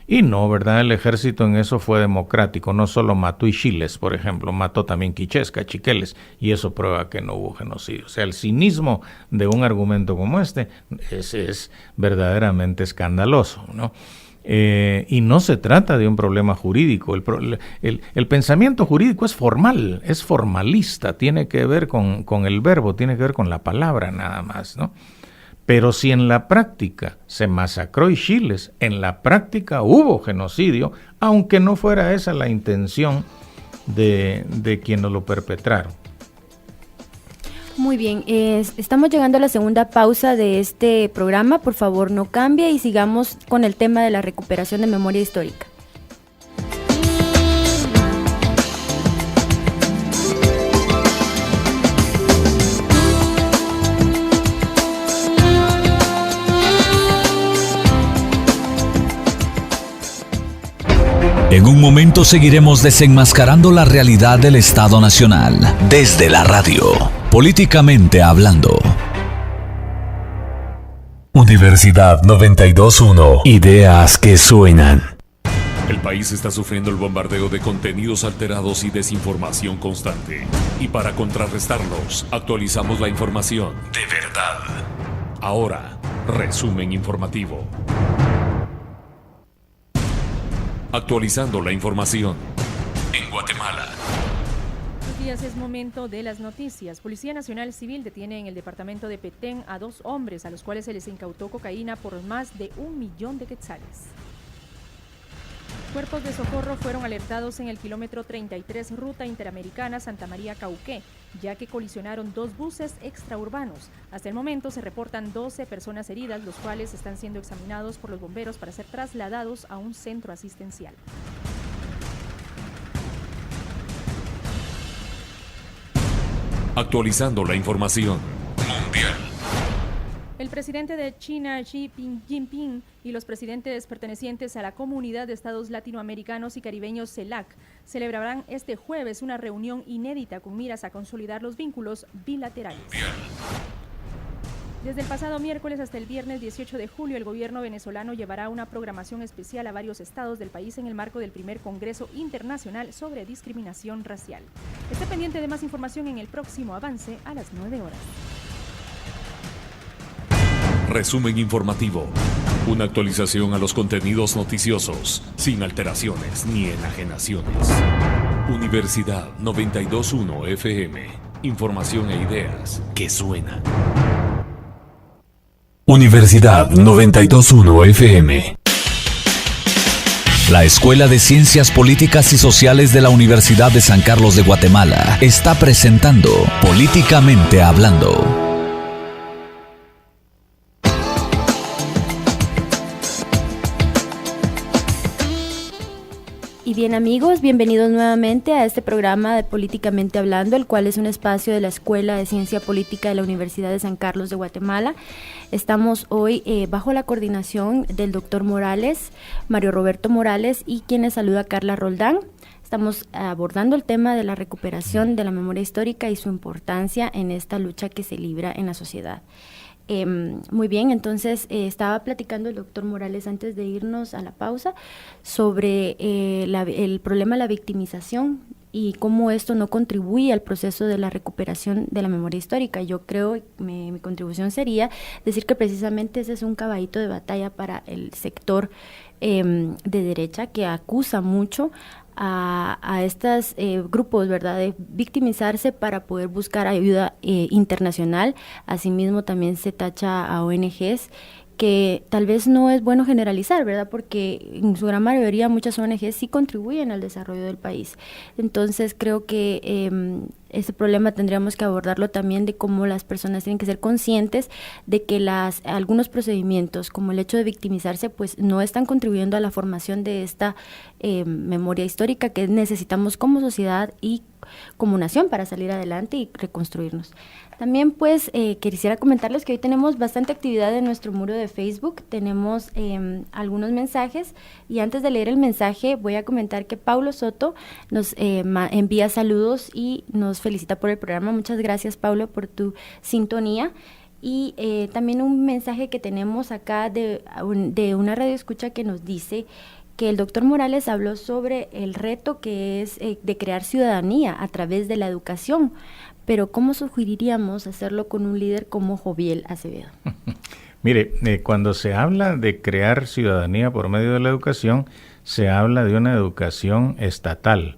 Y no, ¿verdad? El ejército en eso fue democrático, no solo mató Ixiles, por ejemplo, mató también Quichesca, Chiqueles, y eso prueba que no hubo genocidio. O sea, el cinismo de un argumento como este es verdaderamente escandaloso, ¿no? Y no se trata de un problema jurídico. El pensamiento jurídico es formal, es formalista, tiene que ver con el verbo, tiene que ver con la palabra nada más, ¿no? Pero si en la práctica se masacró Ixiles, en la práctica hubo genocidio, aunque no fuera esa la intención de quienes lo perpetraron. Muy bien, estamos llegando a la segunda pausa de este programa. Por favor, no cambie y sigamos con el tema de la recuperación de memoria histórica. En un momento seguiremos desenmascarando la realidad del Estado Nacional desde la radio, políticamente hablando. Universidad 92.1. Ideas que suenan. El país está sufriendo el bombardeo de contenidos alterados y desinformación constante. Y para contrarrestarlos, actualizamos la información de verdad. Ahora, resumen informativo. Actualizando la información en Guatemala. Buenos días, es momento de las noticias. Policía Nacional Civil detiene en el departamento de Petén a 2 hombres a los cuales se les incautó cocaína por más de 1 millón de quetzales. Cuerpos de socorro fueron alertados en el kilómetro 33 Ruta Interamericana Santa María Cauqué, ya que colisionaron 2 buses extraurbanos. Hasta el momento se reportan 12 personas heridas, los cuales están siendo examinados por los bomberos para ser trasladados a un centro asistencial. Actualizando la información mundial. El presidente de China, Xi Jinping, y los presidentes pertenecientes a la Comunidad de Estados Latinoamericanos y Caribeños CELAC celebrarán este jueves una reunión inédita con miras a consolidar los vínculos bilaterales. Desde el pasado miércoles hasta el viernes 18 de julio, el gobierno venezolano llevará una programación especial a varios estados del país en el marco del primer Congreso Internacional sobre Discriminación Racial. Esté pendiente de más información en el próximo avance a las 9 horas. Resumen informativo. Una actualización a los contenidos noticiosos, sin alteraciones ni enajenaciones. Universidad 92.1 FM. Información e ideas que suenan. Universidad 92.1 FM. La Escuela de Ciencias Políticas y Sociales de la Universidad de San Carlos de Guatemala está presentando Políticamente Hablando. Y bien, amigos, bienvenidos nuevamente a este programa de Políticamente Hablando, el cual es un espacio de la Escuela de Ciencia Política de la Universidad de San Carlos de Guatemala. Estamos hoy bajo la coordinación del doctor Morales, Mario Roberto Morales, y quien les saluda, Carla Roldán. Estamos abordando el tema de la recuperación de la memoria histórica y su importancia en esta lucha que se libra en la sociedad. Muy bien, entonces estaba platicando el doctor Morales antes de irnos a la pausa sobre el problema de la victimización y cómo esto no contribuye al proceso de la recuperación de la memoria histórica. Yo creo, mi contribución sería decir que precisamente ese es un caballito de batalla para el sector de derecha, que acusa mucho a estos grupos, ¿verdad?, de victimizarse para poder buscar ayuda internacional. Asimismo, también se tacha a ONGs, que tal vez no es bueno generalizar, ¿verdad?, porque en su gran mayoría muchas ONGs sí contribuyen al desarrollo del país. Entonces creo que ese problema tendríamos que abordarlo también, de cómo las personas tienen que ser conscientes de que algunos procedimientos, como el hecho de victimizarse, pues no están contribuyendo a la formación de esta memoria histórica que necesitamos como sociedad y como nación para salir adelante y reconstruirnos. También pues quisiera comentarles que hoy tenemos bastante actividad en nuestro muro de Facebook. Tenemos algunos mensajes, y antes de leer el mensaje voy a comentar que Paulo Soto nos envía saludos y nos felicita por el programa. Muchas gracias, Paulo, por tu sintonía. Y también un mensaje que tenemos acá de una radioescucha que nos dice que el doctor Morales habló sobre el reto que es de crear ciudadanía a través de la educación, pero ¿cómo sugeriríamos hacerlo con un líder como Joviel Acevedo? Mire, cuando se habla de crear ciudadanía por medio de la educación, se habla de una educación estatal.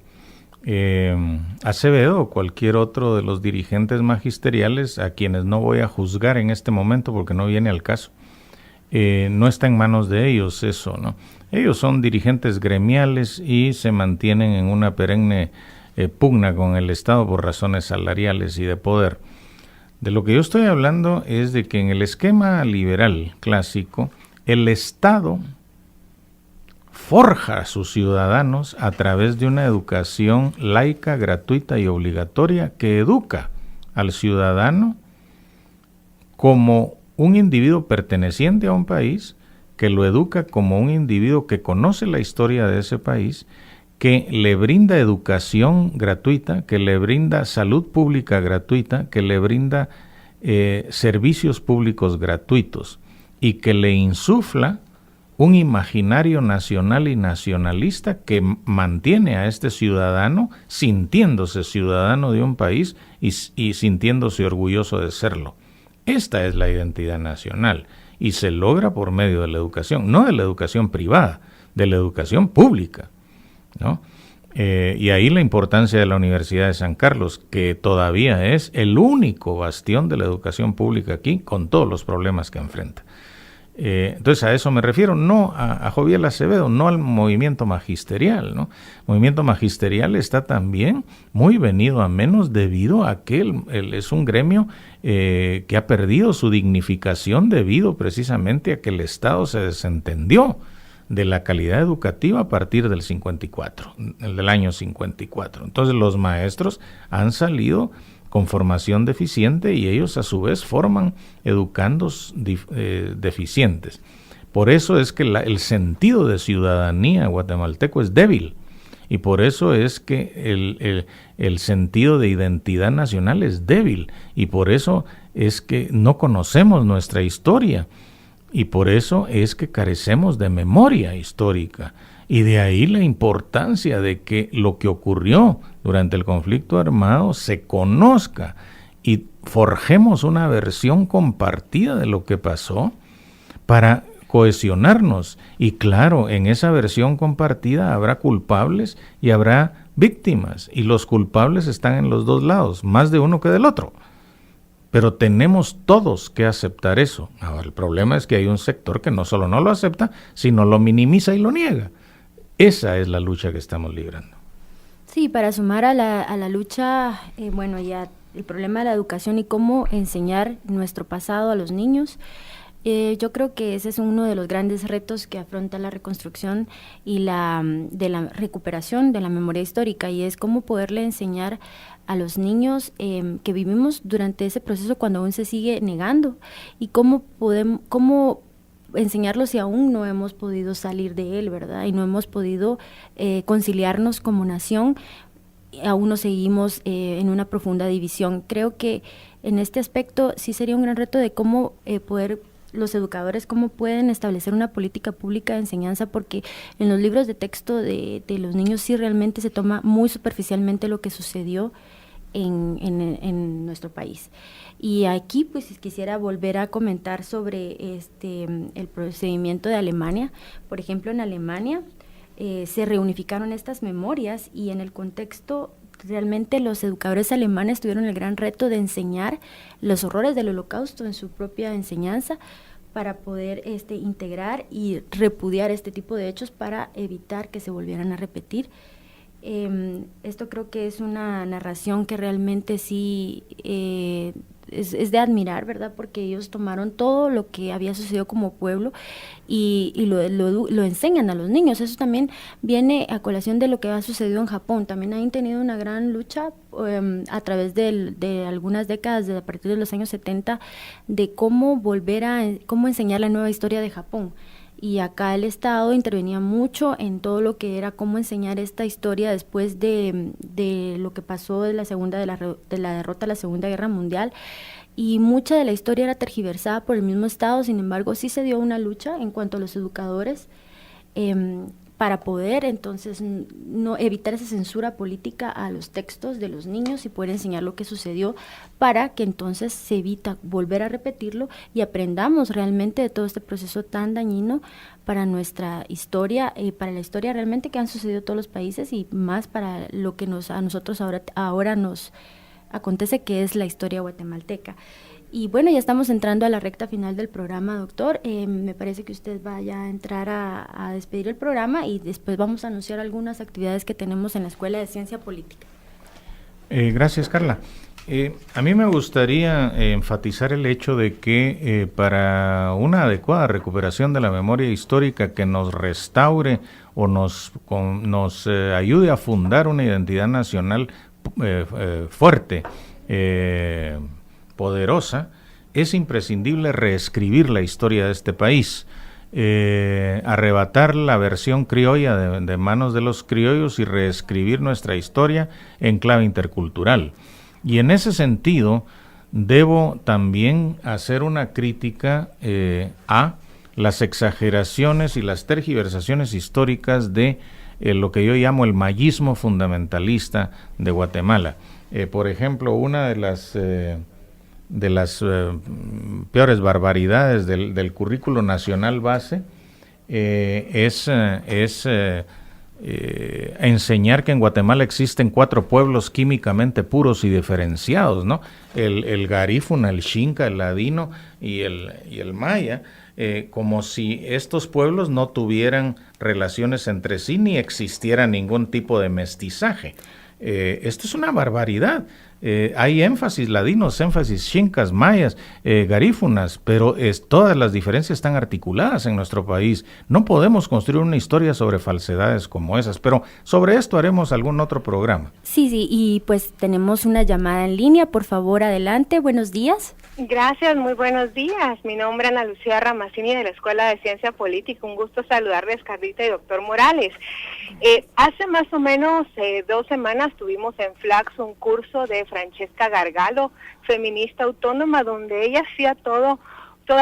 Acevedo o cualquier otro de los dirigentes magisteriales, a quienes no voy a juzgar en este momento porque no viene al caso, no está en manos de ellos eso, ¿no? Ellos son dirigentes gremiales y se mantienen en una perenne pugna con el Estado por razones salariales y de poder. De lo que yo estoy hablando es de que en el esquema liberal clásico, el Estado forja a sus ciudadanos a través de una educación laica, gratuita y obligatoria que educa al ciudadano como un individuo perteneciente a un país, que lo educa como un individuo que conoce la historia de ese país, que le brinda educación gratuita, que le brinda salud pública gratuita, que le brinda servicios públicos gratuitos y que le insufla un imaginario nacional y nacionalista que mantiene a este ciudadano sintiéndose ciudadano de un país y sintiéndose orgulloso de serlo. Esta es la identidad nacional y se logra por medio de la educación, no de la educación privada, de la educación pública, ¿no? Y ahí la importancia de la Universidad de San Carlos, que todavía es el único bastión de la educación pública aquí, con todos los problemas que enfrenta. Entonces a eso me refiero, no a Joviel Acevedo, no al movimiento magisterial, ¿no? El movimiento magisterial está también muy venido a menos debido a que es un gremio que ha perdido su dignificación debido precisamente a que el Estado se desentendió de la calidad educativa a partir del 54, del año 54. Entonces los maestros han salido con formación deficiente y ellos a su vez forman educandos deficientes. Por eso es que el sentido de ciudadanía guatemalteco es débil y por eso es que el sentido de identidad nacional es débil y por eso es que no conocemos nuestra historia y por eso es que carecemos de memoria histórica. Y de ahí la importancia de que lo que ocurrió durante el conflicto armado se conozca y forjemos una versión compartida de lo que pasó para cohesionarnos. Y claro, en esa versión compartida habrá culpables y habrá víctimas. Y los culpables están en los dos lados, más de uno que del otro. Pero tenemos todos que aceptar eso. Ahora, el problema es que hay un sector que no solo no lo acepta, sino lo minimiza y lo niega. Esa es la lucha que estamos librando. Sí, para sumar a la lucha, ya el problema de la educación y cómo enseñar nuestro pasado a los niños, yo creo que ese es uno de los grandes retos que afronta la reconstrucción y de la recuperación de la memoria histórica, y es cómo poderle enseñar a los niños que vivimos durante ese proceso cuando aún se sigue negando, y cómo enseñarlos si aún no hemos podido salir de él, ¿verdad? Y no hemos podido conciliarnos como nación, aún nos seguimos en una profunda división. Creo que en este aspecto sí sería un gran reto de cómo los educadores, cómo pueden establecer una política pública de enseñanza, porque en los libros de texto de los niños sí realmente se toma muy superficialmente lo que sucedió en nuestro país. Y aquí pues quisiera volver a comentar sobre el procedimiento de Alemania. Por ejemplo, en Alemania se reunificaron estas memorias y en el contexto realmente los educadores alemanes tuvieron el gran reto de enseñar los horrores del Holocausto en su propia enseñanza para poder integrar y repudiar este tipo de hechos para evitar que se volvieran a repetir. Esto creo que es una narración que realmente sí es de admirar, ¿verdad? Porque ellos tomaron todo lo que había sucedido como pueblo y lo enseñan a los niños. Eso también viene a colación de lo que ha sucedido en Japón. También han tenido una gran lucha a través de algunas décadas, a partir de los años 70, de cómo cómo enseñar la nueva historia de Japón. Y acá el Estado intervenía mucho en todo lo que era cómo enseñar esta historia después de lo que pasó de la derrota de la Segunda Guerra Mundial, y mucha de la historia era tergiversada por el mismo Estado. Sin embargo, sí se dio una lucha en cuanto a los educadores para poder entonces no evitar esa censura política a los textos de los niños y poder enseñar lo que sucedió, para que entonces se evita volver a repetirlo y aprendamos realmente de todo este proceso tan dañino para nuestra historia, para la historia realmente que han sucedido todos los países, y más para lo que a nosotros ahora nos acontece, que es la historia guatemalteca. Y bueno, ya estamos entrando a la recta final del programa, doctor. Me parece que usted vaya a entrar a despedir el programa y después vamos a anunciar algunas actividades que tenemos en la Escuela de Ciencia Política. Gracias, Carla. A mí me gustaría enfatizar el hecho de que para una adecuada recuperación de la memoria histórica que nos restaure o nos ayude a fundar una identidad nacional fuerte, poderosa, es imprescindible reescribir la historia de este país, arrebatar la versión criolla de manos de los criollos y reescribir nuestra historia en clave intercultural. Y en ese sentido, debo también hacer una crítica a las exageraciones y las tergiversaciones históricas de lo que yo llamo el mayismo fundamentalista de Guatemala. Por ejemplo, una de las peores barbaridades del currículo nacional base es enseñar que en Guatemala existen 4 pueblos químicamente puros y diferenciados, ¿no? El garífuna, el xinca, el ladino y el maya, como si estos pueblos no tuvieran relaciones entre sí ni existiera ningún tipo de mestizaje. Esto es una barbaridad. Hay énfasis ladinos, énfasis xincas, mayas, garífunas, pero todas las diferencias están articuladas en nuestro país. No podemos construir una historia sobre falsedades como esas, pero sobre esto haremos algún otro programa. Sí, y pues tenemos una llamada en línea. Por favor, adelante. Buenos días. Gracias, muy buenos días. Mi nombre es Ana Lucía Ramacini de la Escuela de Ciencia Política. Un gusto saludarles, Carlita y doctor Morales. Hace más o menos 2 semanas tuvimos en Flax un curso de Francesca Gargalo, feminista autónoma, donde ella hacía toda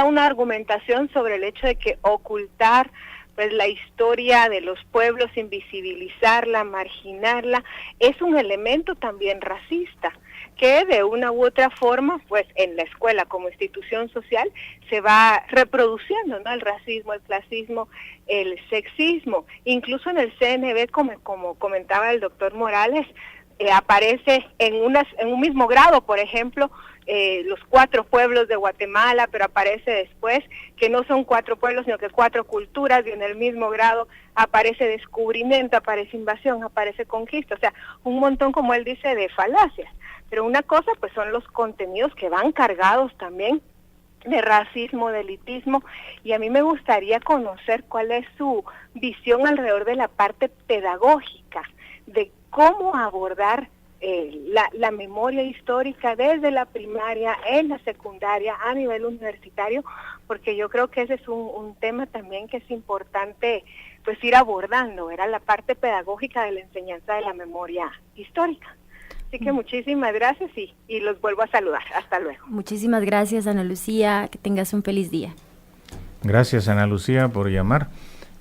una argumentación sobre el hecho de que ocultar pues la historia de los pueblos, invisibilizarla, marginarla, es un elemento también racista, que de una u otra forma, pues en la escuela como institución social se va reproduciendo, ¿no? El racismo, el clasismo, el sexismo, incluso en el CNB, como comentaba el doctor Morales, aparece en un mismo grado, por ejemplo, los 4 pueblos de Guatemala, pero aparece después que no son 4 pueblos, sino que 4 culturas, y en el mismo grado aparece descubrimiento, aparece invasión, aparece conquista, o sea, un montón, como él dice, de falacias. Pero una cosa pues son los contenidos que van cargados también de racismo, de elitismo, y a mí me gustaría conocer cuál es su visión alrededor de la parte pedagógica, de cómo abordar la memoria histórica desde la primaria, en la secundaria, a nivel universitario, porque yo creo que ese es un tema también que es importante pues ir abordando, era la parte pedagógica de la enseñanza de la memoria histórica. Así que muchísimas gracias y los vuelvo a saludar. Hasta luego. Muchísimas gracias, Ana Lucía. Que tengas un feliz día. Gracias, Ana Lucía, por llamar.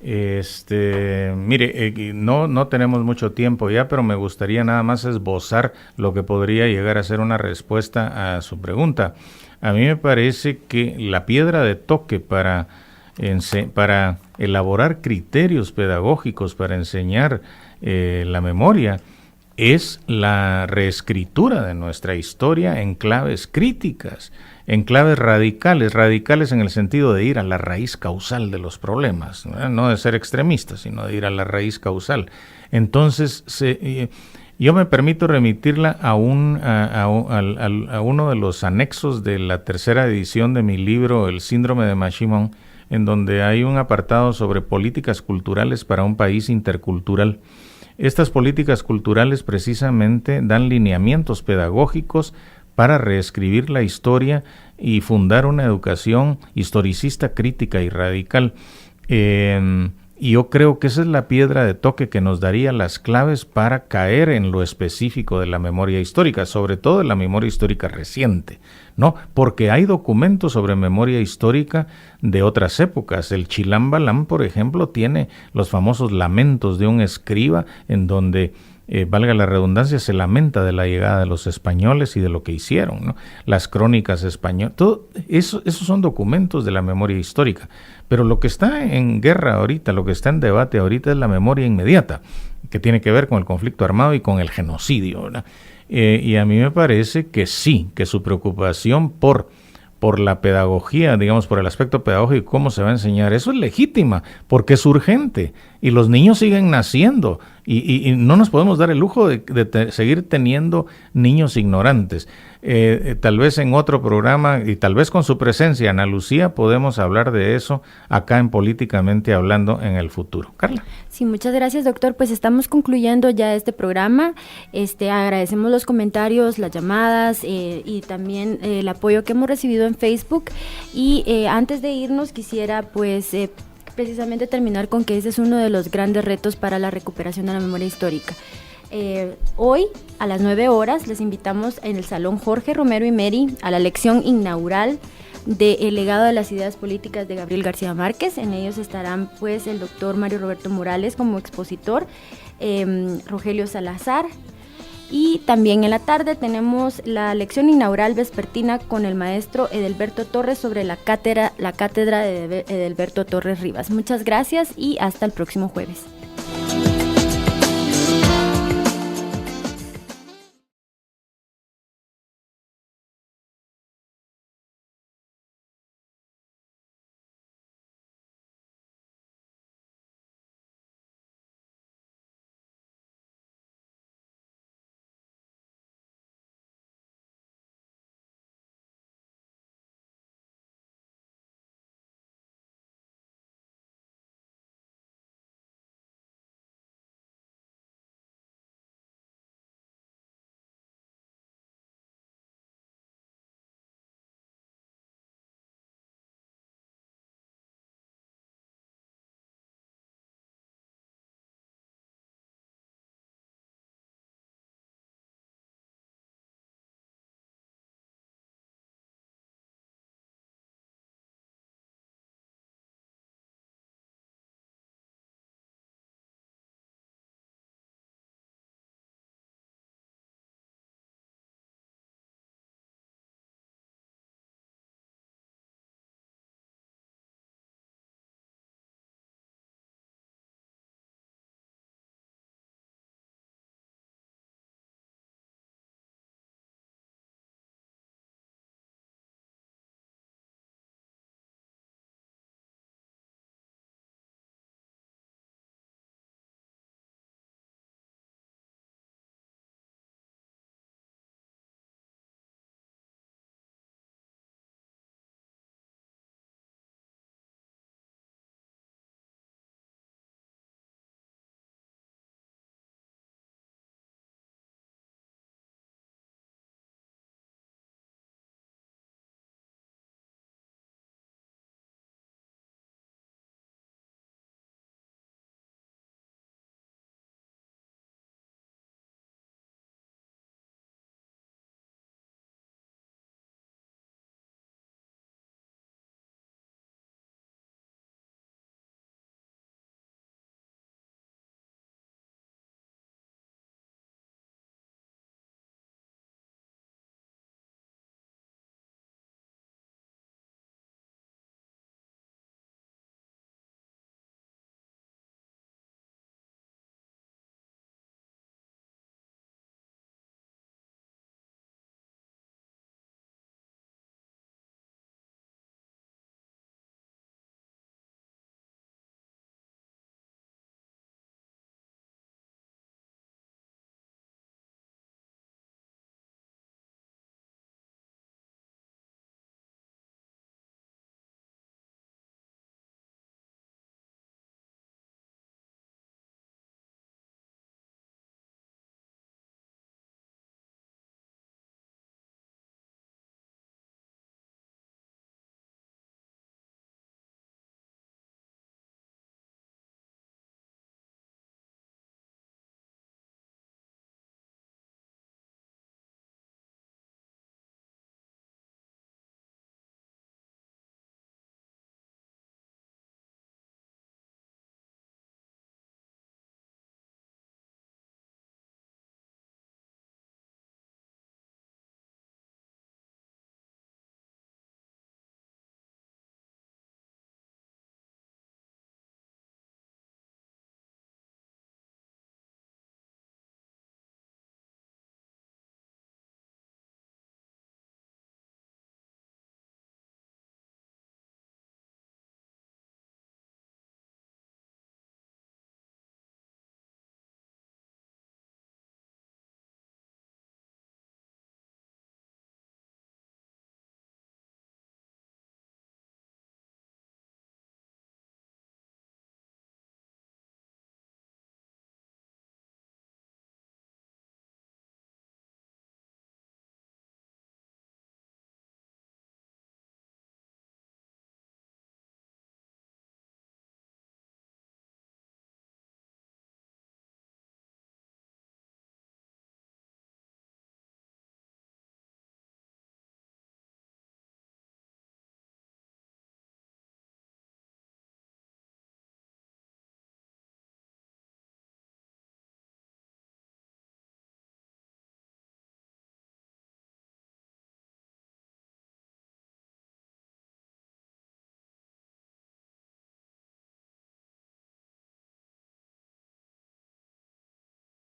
Mire, no tenemos mucho tiempo ya, pero me gustaría nada más esbozar lo que podría llegar a ser una respuesta a su pregunta. A mí me parece que la piedra de toque para elaborar criterios pedagógicos para enseñar la memoria es la reescritura de nuestra historia en claves críticas, en claves radicales en el sentido de ir a la raíz causal de los problemas, no de ser extremistas, sino de ir a la raíz causal. Entonces, yo me permito remitirla a uno de los anexos de la 3ª edición de mi libro El síndrome de Mashimon, en donde hay un apartado sobre políticas culturales para un país intercultural. Estas políticas culturales precisamente dan lineamientos pedagógicos para reescribir la historia y fundar una educación historicista, crítica y radical. Y yo creo que esa es la piedra de toque que nos daría las claves para caer en lo específico de la memoria histórica, sobre todo de la memoria histórica reciente, ¿no? Porque hay documentos sobre memoria histórica de otras épocas. El Chilam Balam, por ejemplo, tiene los famosos lamentos de un escriba en donde, valga la redundancia, se lamenta de la llegada de los españoles y de lo que hicieron, ¿no? Las crónicas españolas, todo eso, esos son documentos de la memoria histórica. Pero lo que está en guerra ahorita, lo que está en debate ahorita es la memoria inmediata, que tiene que ver con el conflicto armado y con el genocidio, ¿verdad? Y a mí me parece que sí, que su preocupación por la pedagogía, digamos, por el aspecto pedagógico y cómo se va a enseñar, eso es legítima, porque es urgente, y los niños siguen naciendo, Y no nos podemos dar el lujo de seguir teniendo niños ignorantes. Tal vez en otro programa y tal vez con su presencia, Ana Lucía, podemos hablar de eso acá en Políticamente Hablando en el futuro. Carla. Sí, muchas gracias, doctor. Pues estamos concluyendo ya este programa. Agradecemos los comentarios, las llamadas y también el apoyo que hemos recibido en Facebook. Y antes de irnos quisiera pues precisamente terminar con que ese es uno de los grandes retos para la recuperación de la memoria histórica. Hoy a las 9 horas les invitamos en el Salón Jorge Romero y Meri a la lección inaugural de El legado de las ideas políticas de Gabriel García Márquez. En ellos estarán pues el doctor Mario Roberto Morales como expositor, Rogelio Salazar, y también en la tarde tenemos la lección inaugural vespertina con el maestro Edelberto Torres sobre la cátedra de Edelberto Torres Rivas. Muchas gracias y hasta el próximo jueves.